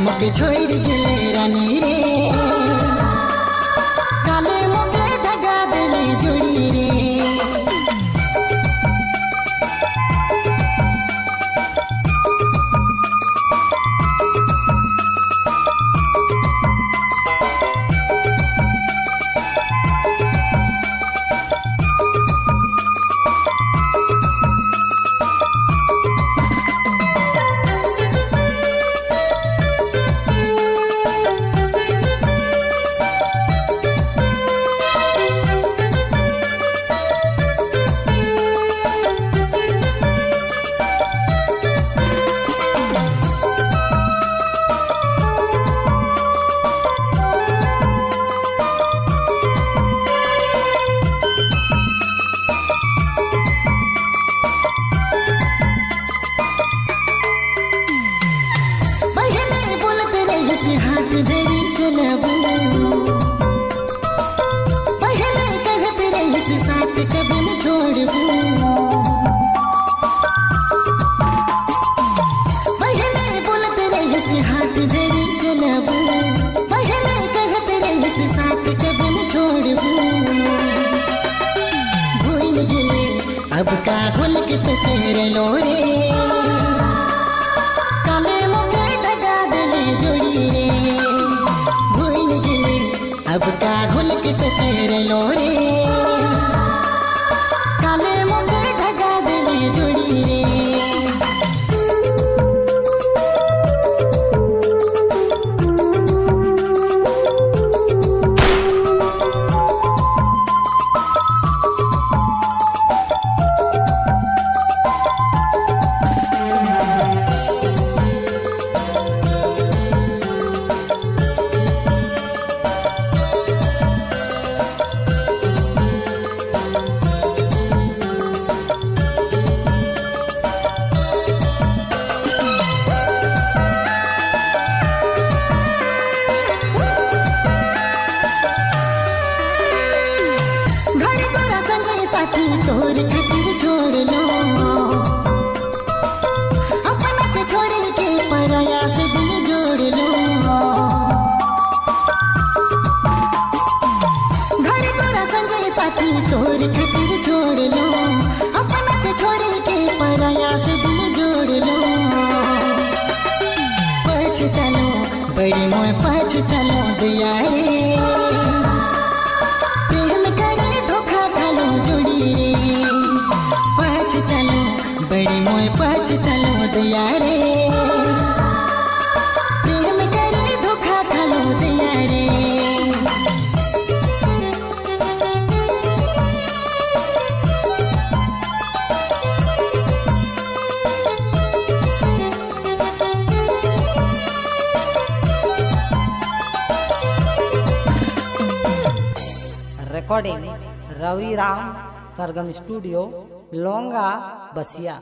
मोके छोड़ गेले रानी रे, काले मोके दगा देले जोड़ी रे। हाथ धरी चलबू पहले कहत रही से साथ कभी न छोड़बू, पहले बोलत रही से हाथ धरी चलबू, पहले कहत रही से साथ कभी न छोड़बू। भूल गेले अब का भूल के तो तेरे लोरे, अब का घुल के तो तेरे लोरे, काले मोके धगा देले जोड़ी रे। साथी तोर खातिर छोड़ लो, अपना के छोड़ के पराया से दिल जोड़ लो। घर तोरा संगे साथी तोर खातिर छोड़ लो, अपना के छोड़ के पराया से दिल जोड़ लो। पछ चलो बड़ी मोय पछ चलो दिया रे, बड़ी मोय पछ चलो दिया रे, प्रेम करे धोखा खालो दिया रे। रिकॉर्डिंग रवि राम सरगम स्टूडियो लोंगा बसिया।